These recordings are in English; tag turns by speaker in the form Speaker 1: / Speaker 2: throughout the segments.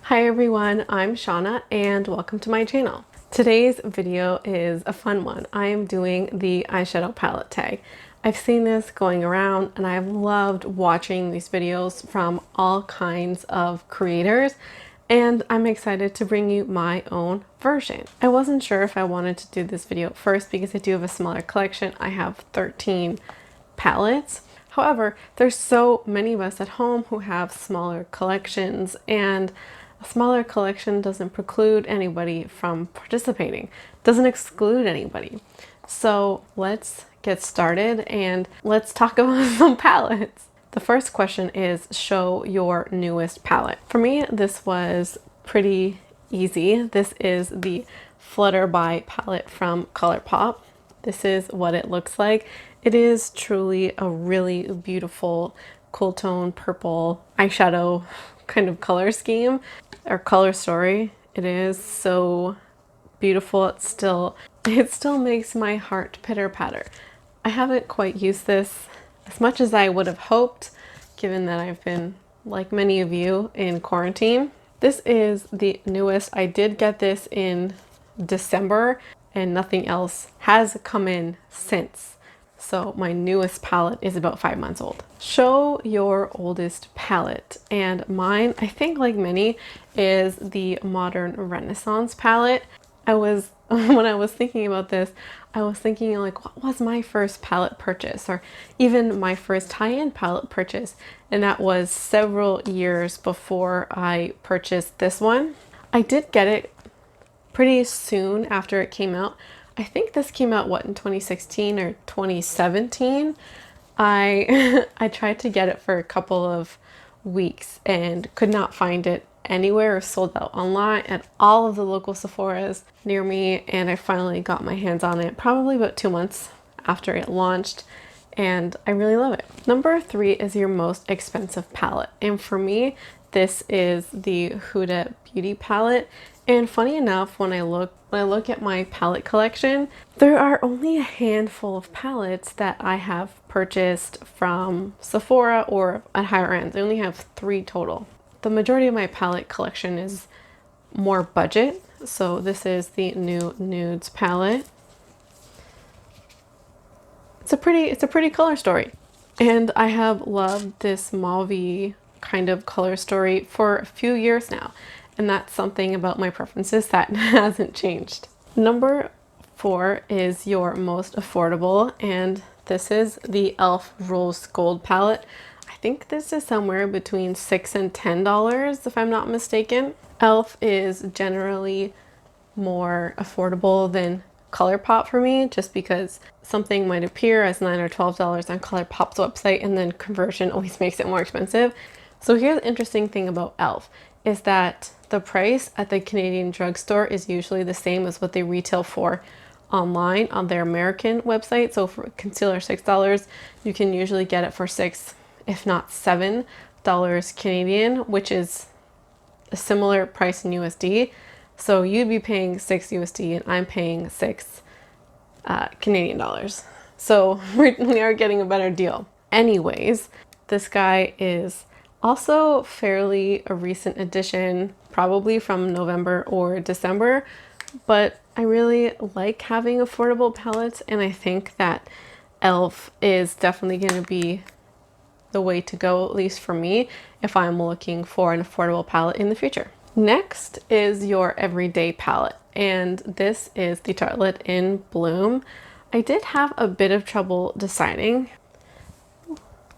Speaker 1: Hi everyone, I'm Shauna and welcome to my channel. Today's video is a fun one. I am doing the eyeshadow palette tag. I've seen this going around and I've loved watching these videos from all kinds of creators, and I'm excited to bring you my own version. I wasn't sure if I wanted to do this video first because I do have a smaller collection. I have 13 palettes. However, there's so many of us at home who have smaller collections, and a smaller collection doesn't preclude anybody from participating, doesn't exclude anybody. So let's get started and let's talk about some palettes. The first question is, show your newest palette. For me, this was pretty easy. This is the Flutter by palette from ColourPop. This is what it looks like. It is truly a really beautiful cool tone purple eyeshadow kind of color scheme or color story. It is so beautiful. It still makes my heart pitter patter. I haven't quite used this as much as I would have hoped, given that I've been, like many of you, in quarantine. This is the newest. I did get this in December and nothing else has come in since. So my newest palette is about 5 months old. Show your oldest palette. And mine, I think like many, is the Modern Renaissance palette. When I was thinking about this, I was thinking like, what was my first palette purchase, or even my first high-end palette purchase? And that was several years before I purchased this one. I did get it pretty soon after it came out. I think this came out, what, in 2016 or 2017? I I tried to get it for a couple of weeks and could not find it anywhere. Sold out online at all of the local Sephoras near me, and I finally got my hands on it probably about 2 months after it launched, and I really love it. Number 3 is your most expensive palette, and for me this is the Huda Beauty palette. And funny enough, when I look at my palette collection, there are only a handful of palettes that I have purchased from Sephora or at higher ends. I only have 3 total. The majority of my palette collection is more budget. So this is the new Nudes palette. It's a pretty color story. And I have loved this mauve kind of color story for a few years now. And that's something about my preferences that hasn't changed. Number 4 is your most affordable, and this is the e.l.f. Rose Gold palette. I think this is somewhere between $6 and $10 if I'm not mistaken. e.l.f. is generally more affordable than ColourPop for me, just because something might appear as $9 or $12 on ColourPop's website and then conversion always makes it more expensive. So here's the interesting thing about e.l.f. is that the price at the Canadian drugstore is usually the same as what they retail for online on their American website. So for concealer $6, you can usually get it for $6, if not $7 Canadian, which is a similar price in USD. So you'd be paying $6 USD and I'm paying $6 Canadian dollars. So we are getting a better deal. Anyways, this guy is also fairly a recent addition, probably from November or December, but I really like having affordable palettes, and I think that e.l.f. is definitely going to be the way to go, at least for me, if I'm looking for an affordable palette in the future. Next is your everyday palette, and this is the Tartelette in Bloom. I did have a bit of trouble deciding.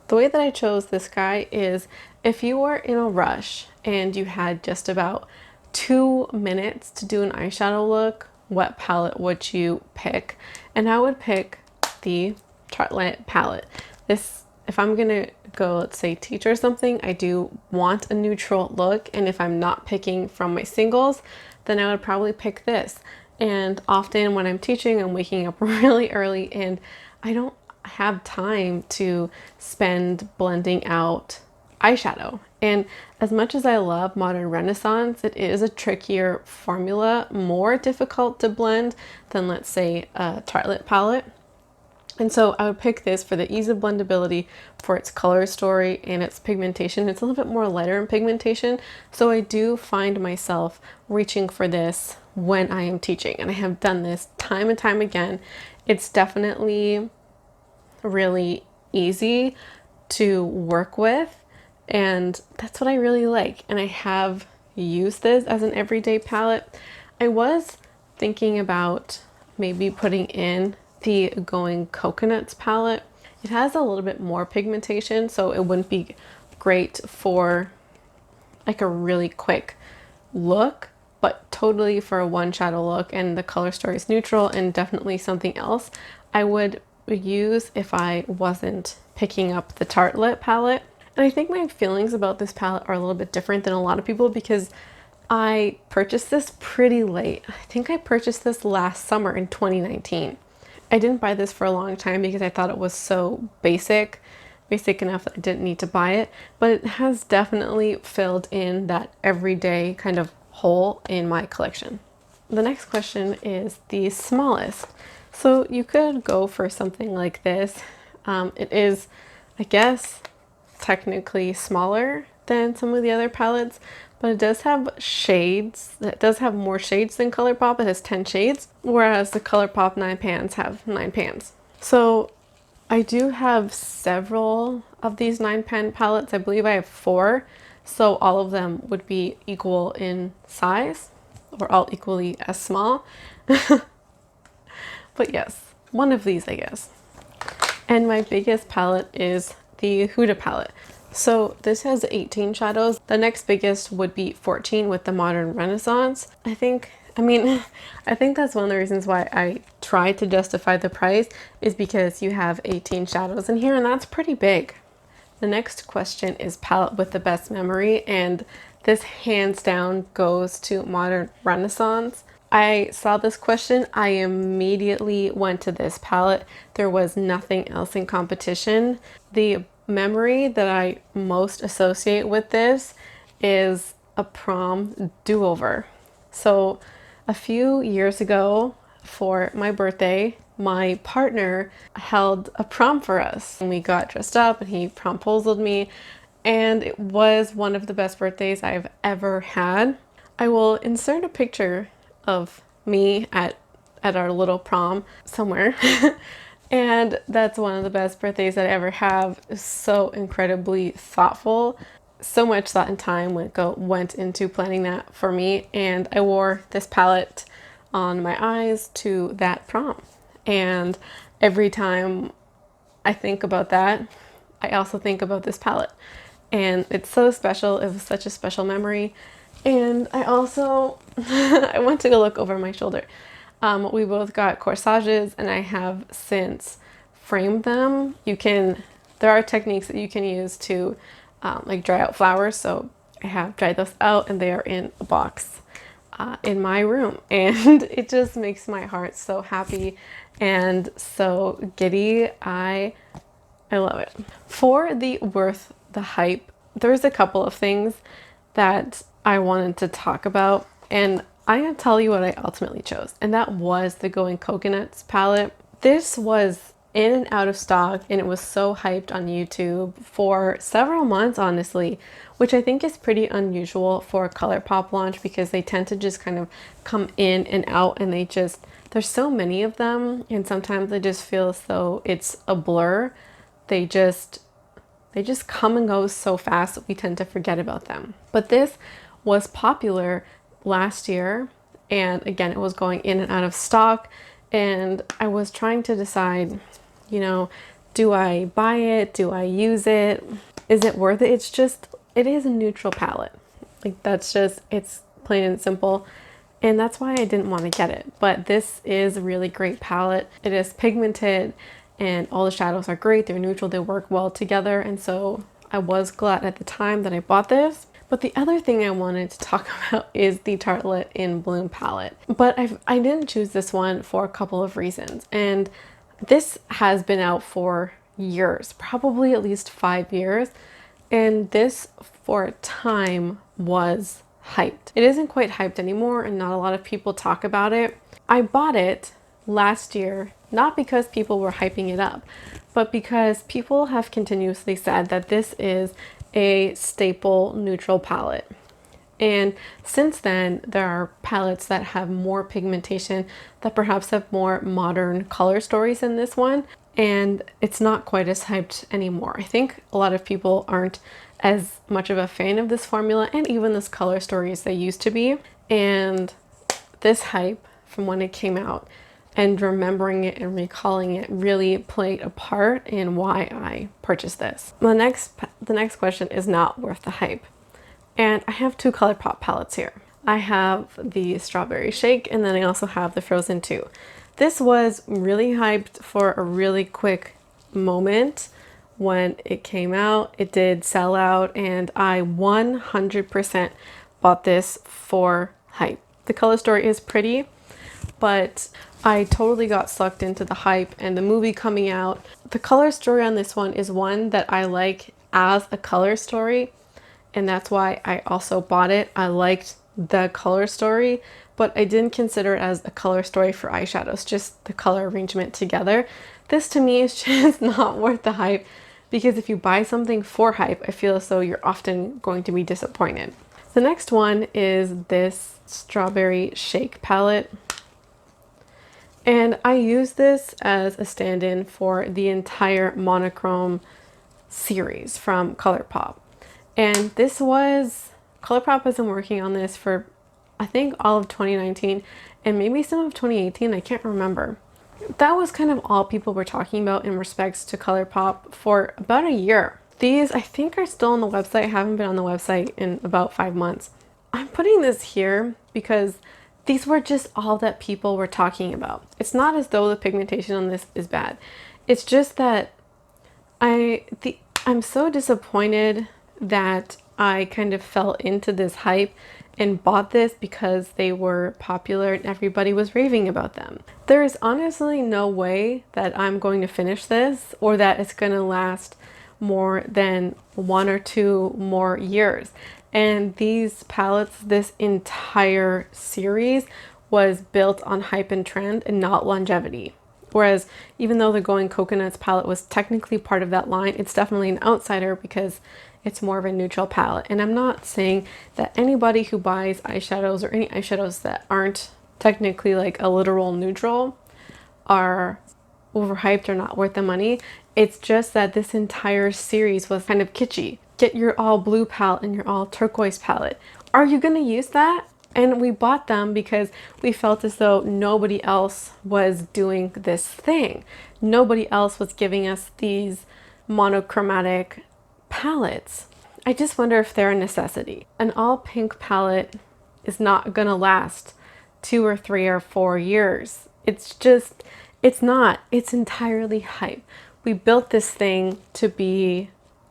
Speaker 1: The way that I chose this guy is if you were in a rush and you had just about 2 minutes to do an eyeshadow look, what palette would you pick? And I would pick the Tartelette palette. This, if I'm gonna go, let's say, teach or something, I do want a neutral look, and if I'm not picking from my singles, then I would probably pick this. And often when I'm teaching, I'm waking up really early and I don't have time to spend blending out eyeshadow. And as much as I love Modern Renaissance, it is a trickier formula, more difficult to blend than, let's say, a Tartelette palette. And so I would pick this for the ease of blendability, for its color story, and its pigmentation. It's a little bit more lighter in pigmentation, so I do find myself reaching for this when I am teaching, and I have done this time and time again. It's definitely really easy to work with, and that's what I really like. And I have used this as an everyday palette. I was thinking about maybe putting in the Going Coconuts palette. It has a little bit more pigmentation, so it wouldn't be great for like a really quick look, but totally for a one shadow look, and the color story is neutral and definitely something else I would use if I wasn't picking up the Tartelette palette. And I think my feelings about this palette are a little bit different than a lot of people because I purchased this pretty late. I think I purchased this last summer in 2019. I didn't buy this for a long time because I thought it was so basic enough that I didn't need to buy it, but it has definitely filled in that everyday kind of hole in my collection. The next question is the smallest. So you could go for something like this. It is, I guess, technically smaller than some of the other palettes, but it does have shades. It does have more shades than ColourPop. It has 10 shades, whereas the ColourPop 9 pans have 9 pans. So I do have several of these 9 pan palettes. I believe I have 4, so all of them would be equal in size, or all equally as small. But yes, one of these, I guess. And my biggest palette is the Huda palette. So this has 18 shadows. The next biggest would be 14 with the Modern Renaissance. I think that's one of the reasons why I try to justify the price, is because you have 18 shadows in here, and that's pretty big. The next question is palette with the best memory, and this hands down goes to Modern Renaissance. I saw this question, I immediately went to this palette. There was nothing else in competition. The memory that I most associate with this is a prom do-over. So a few years ago for my birthday, my partner held a prom for us, and we got dressed up and he promposaled me, and it was one of the best birthdays I've ever had. I will insert a picture of me at our little prom somewhere. And that's one of the best birthdays that I ever have. So incredibly thoughtful. So much thought and time went into planning that for me. And I wore this palette on my eyes to that prom. And every time I think about that, I also think about this palette. And it's so special. It was such a special memory. And I also, I went to go look over my shoulder. We both got corsages, and I have since framed them. There are techniques that you can use to like dry out flowers. So I have dried those out, and they are in a box in my room. And it just makes my heart so happy and so giddy. I love it. For the worth the hype, there's a couple of things that I wanted to talk about, and I'm going to tell you what I ultimately chose, and that was the Going Coconuts palette. This was in and out of stock, and it was so hyped on YouTube for several months, honestly, which I think is pretty unusual for a ColourPop launch, because they tend to just kind of come in and out, and there's so many of them, and sometimes I just feel as though it's a blur. They just come and go so fast that we tend to forget about them. But this was popular last year, and again, it was going in and out of stock, and I was trying to decide, do I buy it? Do I use it? Is it worth it? It is a neutral palette. Like, it's plain and simple, and that's why I didn't want to get it. But this is a really great palette. It is pigmented, and all the shadows are great. They're neutral, they work well together, and so I was glad at the time that I bought this. But the other thing I wanted to talk about is the Tartelette in Bloom palette. But I didn't choose this one for a couple of reasons. And this has been out for years, probably at least 5 years. And this, for a time, was hyped. It isn't quite hyped anymore, and not a lot of people talk about it. I bought it last year, not because people were hyping it up, but because people have continuously said that this is a staple neutral palette. And since then, there are palettes that have more pigmentation, that perhaps have more modern color stories than this one, and it's not quite as hyped anymore. I think a lot of people aren't as much of a fan of this formula and even this color story as they used to be. And this hype from when it came out and remembering it and recalling it really played a part in why I purchased this. The next question is not worth the hype. And I have two ColourPop palettes here. I have the Strawberry Shake, and then I also have the Frozen 2. This was really hyped for a really quick moment when it came out. It did sell out, and I 100% bought this for hype. The color story is pretty, but I totally got sucked into the hype and the movie coming out. The color story on this one is one that I like as a color story, and that's why I also bought it. I liked the color story, but I didn't consider it as a color story for eyeshadows, just the color arrangement together. This to me is just not worth the hype, because if you buy something for hype, I feel as though you're often going to be disappointed. The next one is this Strawberry Shake palette. And I use this as a stand-in for the entire monochrome series from ColourPop. And this was, ColourPop has been working on this for, I think, all of 2019 and maybe some of 2018, I can't remember. That was kind of all people were talking about in respects to ColourPop for about a year. These, I think, are still on the website. I haven't been on the website in about 5 months. I'm putting this here because these were just all that people were talking about. It's not as though the pigmentation on this is bad. It's just that I'm so disappointed that I kind of fell into this hype and bought this because they were popular and everybody was raving about them. There is honestly no way that I'm going to finish this or that it's going to last more than 1 or 2 more years. And these palettes, this entire series was built on hype and trend and not longevity. Whereas even though the Going Coconuts palette was technically part of that line, it's definitely an outsider because it's more of a neutral palette. And I'm not saying that anybody who buys eyeshadows or any eyeshadows that aren't technically like a literal neutral are overhyped or not worth the money. It's just that this entire series was kind of kitschy. Get your all blue palette and your all turquoise palette. Are you going to use that? And we bought them because we felt as though nobody else was doing this thing. Nobody else was giving us these monochromatic palettes. I just wonder if they're a necessity. An all pink palette is not gonna last 2 or 3 or 4 years. It's not. It's entirely hype. We built this thing to be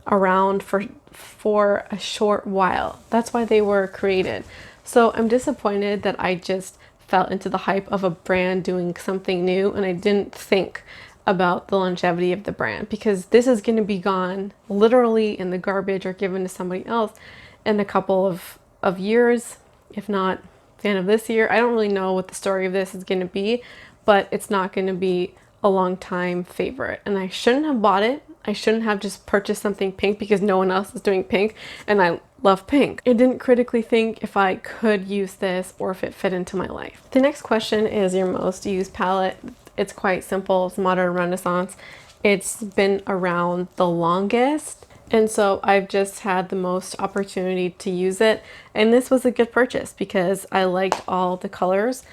Speaker 1: around for a short while. That's why they were created. So I'm disappointed that I just fell into the hype of a brand doing something new and I didn't think about the longevity of the brand, because this is going to be gone literally in the garbage or given to somebody else in a couple of years, if not the end of this year. I don't really know what the story of this is going to be, but it's not going to be a long time favorite. And I shouldn't have bought it. I shouldn't have just purchased something pink because no one else is doing pink and I love pink. I didn't critically think if I could use this or if it fit into my life. The next question is your most used palette. It's quite simple. It's Modern Renaissance. It's been around the longest, and so I've just had the most opportunity to use it. And this was a good purchase because I liked all the colors.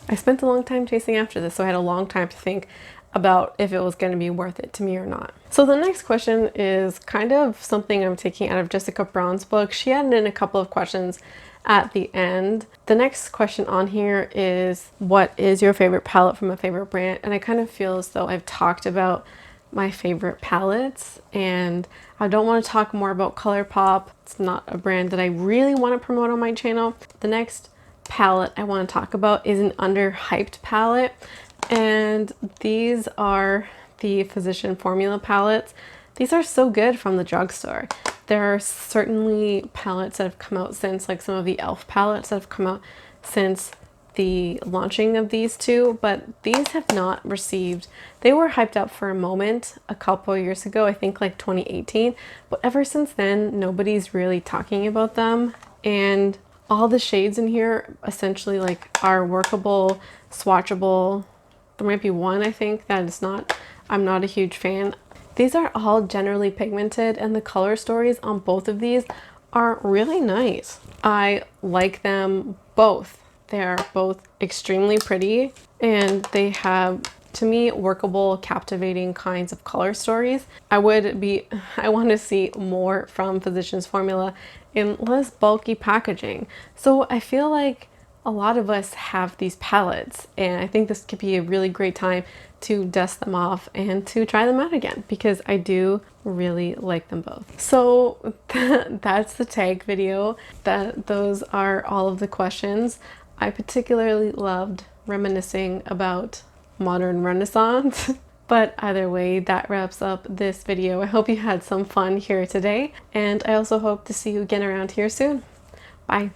Speaker 1: I spent a long time chasing after this, so I had a long time to think about if it was going to be worth it to me or not. So the next question is kind of something I'm taking out of Jessica Braun's book. She added in a couple of questions at the end. The next question on here is, what is your favorite palette from a favorite brand? And I kind of feel as though I've talked about my favorite palettes and I don't want to talk more about ColourPop. It's not a brand that I really want to promote on my channel. The next palette I want to talk about is an underhyped palette, and these are the Physician Formula palettes. These are so good from the drugstore. There are certainly palettes that have come out since, like some of the e.l.f. palettes that have come out since the launching of these two, but these have not received, they were hyped up for a moment a couple years ago, I think like 2018, but ever since then nobody's really talking about them. And all the shades in here essentially like are workable, swatchable. There might be one I think that is not, I'm not a huge fan. These are all generally pigmented and the color stories on both of these are really nice. I like them both. They are both extremely pretty and they have, to me, workable, captivating kinds of color stories. I want to see more from Physicians Formula in less bulky packaging. So I feel like a lot of us have these palettes and I think this could be a really great time to dust them off and to try them out again because I do really like them both. So that's the tag video. Those are all of the questions. I particularly loved reminiscing about modern Renaissance. But either way, that wraps up this video. I hope you had some fun here today, and I also hope to see you again around here soon. Bye.